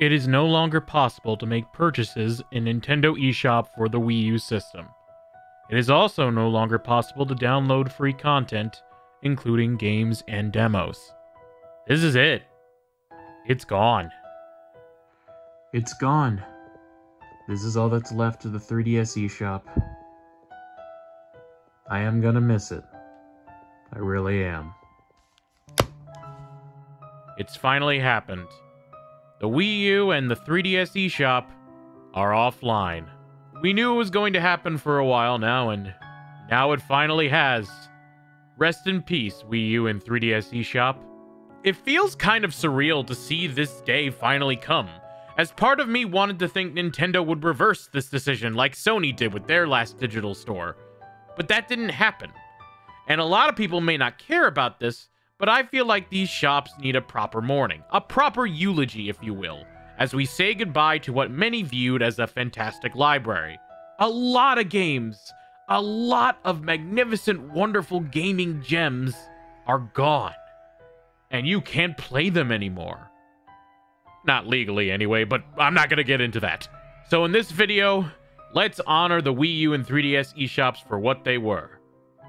It is no longer possible to make purchases in Nintendo eShop for the Wii U system. It is also no longer possible to download free content, including games and demos. This is it. It's gone. It's gone. This is all that's left of the 3DS eShop. I am gonna miss it. I really am. It's finally happened. The Wii U and the 3DS eShop are offline. We knew it was going to happen for a while now, and now it finally has. Rest in peace, Wii U and 3DS eShop. It feels kind of surreal to see this day finally come, as part of me wanted to think Nintendo would reverse this decision like Sony did with their last digital store. But that didn't happen. And a lot of people may not care about this, but I feel like these shops need a proper mourning, a proper eulogy, if you will, as we say goodbye to what many viewed as a fantastic library. A lot of games, a lot of magnificent, wonderful gaming gems are gone. And you can't play them anymore. Not legally anyway, but I'm not gonna get into that. So in this video, let's honor the Wii U and 3DS eShops for what they were.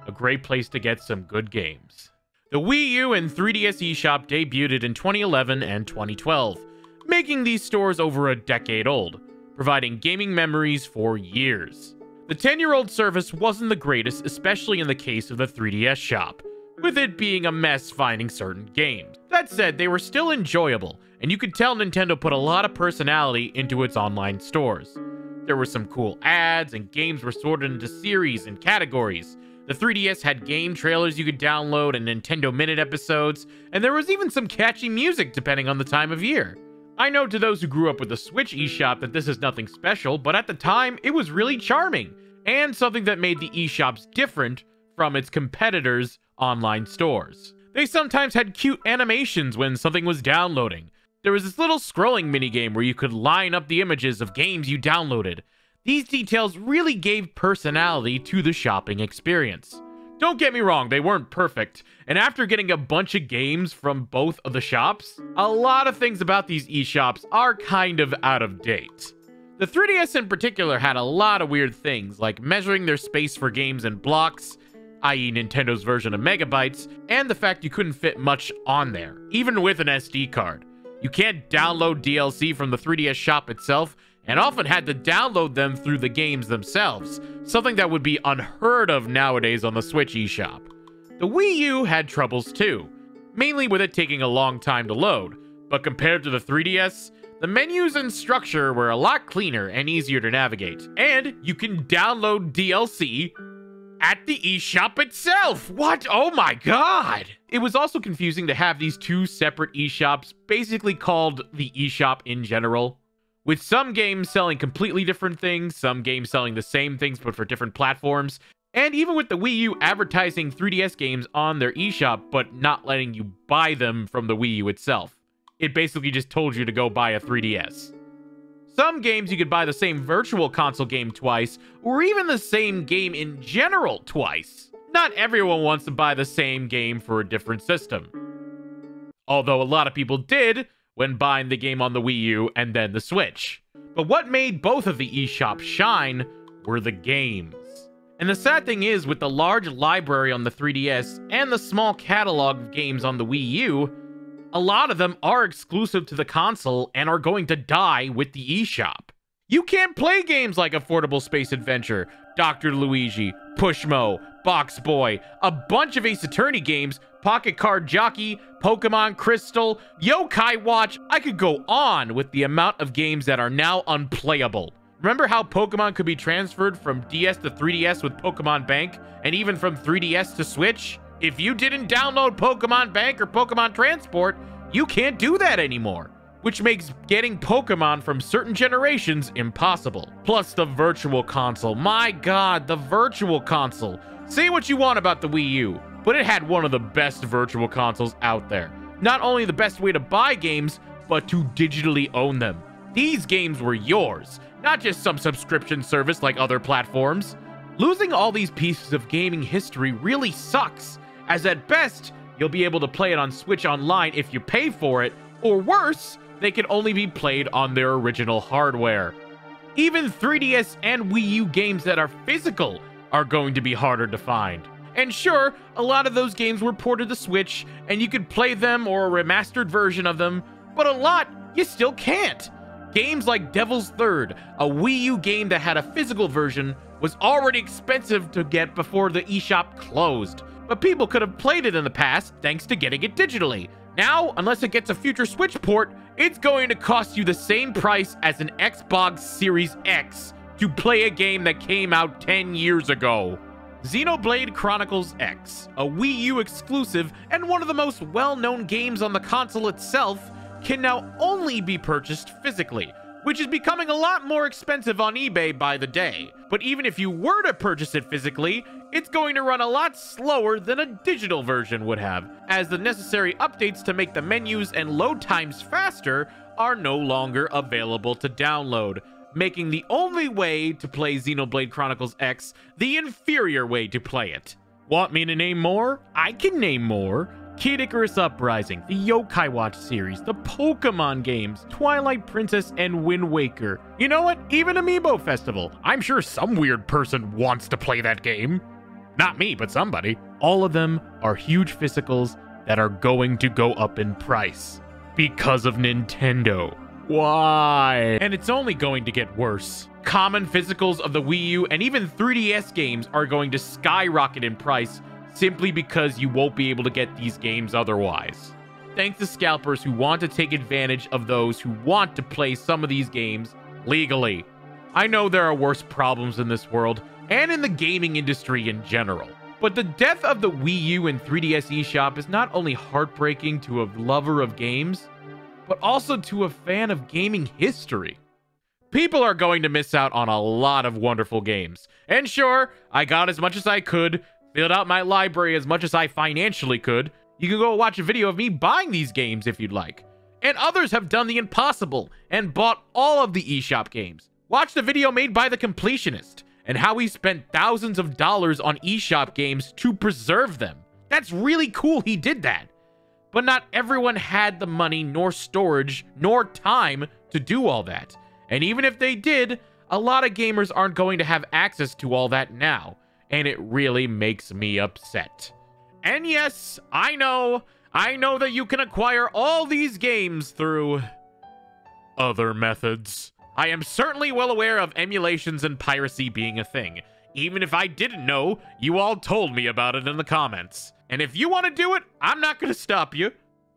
A great place to get some good games. The Wii U and 3DS eShop debuted in 2011 and 2012, making these stores over a decade old, providing gaming memories for years. The 10-year-old service wasn't the greatest, especially in the case of the 3DS shop, with it being a mess finding certain games. That said, they were still enjoyable, and you could tell Nintendo put a lot of personality into its online stores. There were some cool ads, and games were sorted into series and categories. The 3DS had game trailers you could download and Nintendo Minute episodes, and there was even some catchy music depending on the time of year. I know to those who grew up with the Switch eShop that this is nothing special, but at the time, it was really charming, and something that made the eShops different from its competitors' online stores. They sometimes had cute animations when something was downloading. There was this little scrolling minigame where you could line up the images of games you downloaded. These details really gave personality to the shopping experience. Don't get me wrong, they weren't perfect, and after getting a bunch of games from both of the shops, a lot of things about these eShops are kind of out of date. The 3DS in particular had a lot of weird things, like measuring their space for games in blocks, i.e. Nintendo's version of megabytes, and the fact you couldn't fit much on there, even with an SD card. You can't download DLC from the 3DS shop itself, and often had to download them through the games themselves, something that would be unheard of nowadays on the Switch eShop. The Wii U had troubles too, mainly with it taking a long time to load, but compared to the 3DS, the menus and structure were a lot cleaner and easier to navigate, and you can download DLC at the eShop itself! What? Oh my god! It was also confusing to have these two separate eShops, basically called the eShop in general, with some games selling completely different things, some games selling the same things but for different platforms, and even with the Wii U advertising 3DS games on their eShop but not letting you buy them from the Wii U itself. It basically just told you to go buy a 3DS. Some games you could buy the same virtual console game twice, or even the same game in general twice. Not everyone wants to buy the same game for a different system. Although a lot of people did when buying the game on the Wii U and then the Switch. But what made both of the eShops shine were the games. And the sad thing is, with the large library on the 3DS and the small catalog of games on the Wii U, a lot of them are exclusive to the console and are going to die with the eShop. You can't play games like Affordable Space Adventure, Dr. Luigi, Pushmo, Box Boy, a bunch of Ace Attorney games, Pocket Card Jockey, Pokemon Crystal, Yokai Watch. I could go on with the amount of games that are now unplayable. Remember how Pokemon could be transferred from DS to 3DS with Pokemon Bank, and even from 3DS to Switch? If you didn't download Pokemon Bank or Pokemon Transport, you can't do that anymore, which makes getting Pokemon from certain generations impossible. Plus the Virtual Console. My god, the Virtual Console. Say what you want about the Wii U, but it had one of the best Virtual Consoles out there. Not only the best way to buy games, but to digitally own them. These games were yours, not just some subscription service like other platforms. Losing all these pieces of gaming history really sucks, as at best, you'll be able to play it on Switch Online if you pay for it, or worse, they can only be played on their original hardware. Even 3DS and Wii U games that are physical are going to be harder to find. And sure, a lot of those games were ported to Switch, and you could play them or a remastered version of them, but a lot you still can't. Games like Devil's Third, a Wii U game that had a physical version, was already expensive to get before the eShop closed, but people could have played it in the past thanks to getting it digitally. Now, unless it gets a future Switch port, it's going to cost you the same price as an Xbox Series X to play a game that came out 10 years ago. Xenoblade Chronicles X, a Wii U exclusive and one of the most well-known games on the console itself, can now only be purchased physically, which is becoming a lot more expensive on eBay by the day. But even if you were to purchase it physically, it's going to run a lot slower than a digital version would have, as the necessary updates to make the menus and load times faster are no longer available to download, making the only way to play Xenoblade Chronicles X the inferior way to play it. Want me to name more? I can name more. Kid Icarus Uprising, the Yokai Watch series, the Pokemon games, Twilight Princess, and Wind Waker. You know what? Even Amiibo Festival. I'm sure some weird person wants to play that game. Not me, but somebody. All of them are huge physicals that are going to go up in price because of Nintendo. Why? And it's only going to get worse. Common physicals of the Wii U and even 3DS games are going to skyrocket in price simply because you won't be able to get these games otherwise. Thanks to scalpers who want to take advantage of those who want to play some of these games legally. I know there are worse problems in this world, and in the gaming industry in general. But the death of the Wii U and 3DS eShop is not only heartbreaking to a lover of games, but also to a fan of gaming history. People are going to miss out on a lot of wonderful games. And sure, I got as much as I could, filled out my library as much as I financially could. You can go watch a video of me buying these games if you'd like. And others have done the impossible and bought all of the eShop games. Watch the video made by The Completionist and how he spent thousands of dollars on eShop games to preserve them. That's really cool he did that. But not everyone had the money, nor storage, nor time to do all that. And even if they did, a lot of gamers aren't going to have access to all that now. And it really makes me upset. And yes, I know that you can acquire all these games through other methods. I am certainly well aware of emulations and piracy being a thing. Even if I didn't know, you all told me about it in the comments. And if you want to do it, I'm not going to stop you.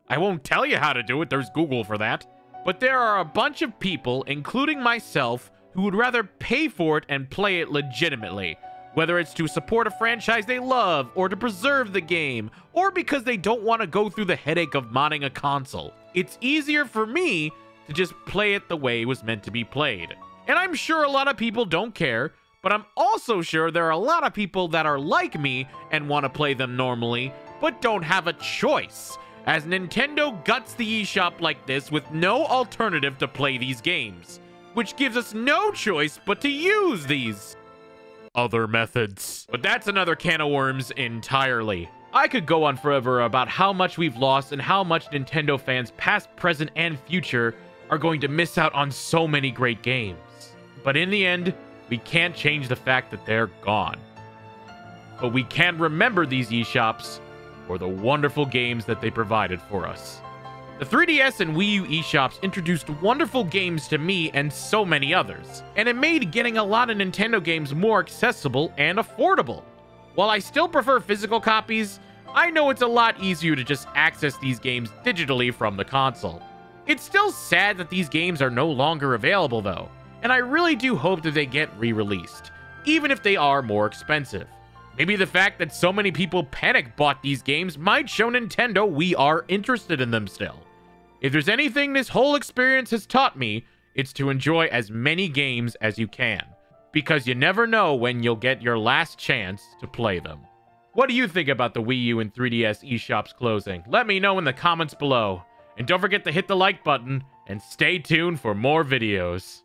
I won't tell you how to do it, there's Google for that. But there are a bunch of people, including myself, who would rather pay for it and play it legitimately. Whether it's to support a franchise they love, or to preserve the game, or because they don't want to go through the headache of modding a console. It's easier for me to just play it the way it was meant to be played. And I'm sure a lot of people don't care, but I'm also sure there are a lot of people that are like me and want to play them normally, but don't have a choice, as Nintendo guts the eShop like this with no alternative to play these games, which gives us no choice but to use these other methods. But that's another can of worms entirely. I could go on forever about how much we've lost and how much Nintendo fans, past, present, and future, are going to miss out on so many great games. But in the end, we can't change the fact that they're gone. But we can remember these eShops for the wonderful games that they provided for us. The 3DS and Wii U eShops introduced wonderful games to me and so many others, and it made getting a lot of Nintendo games more accessible and affordable. While I still prefer physical copies, I know it's a lot easier to just access these games digitally from the console. It's still sad that these games are no longer available though, and I really do hope that they get re-released, even if they are more expensive. Maybe the fact that so many people panic bought these games might show Nintendo we are interested in them still. If there's anything this whole experience has taught me, it's to enjoy as many games as you can, because you never know when you'll get your last chance to play them. What do you think about the Wii U and 3DS eShops closing? Let me know in the comments below. And don't forget to hit the like button, and stay tuned for more videos.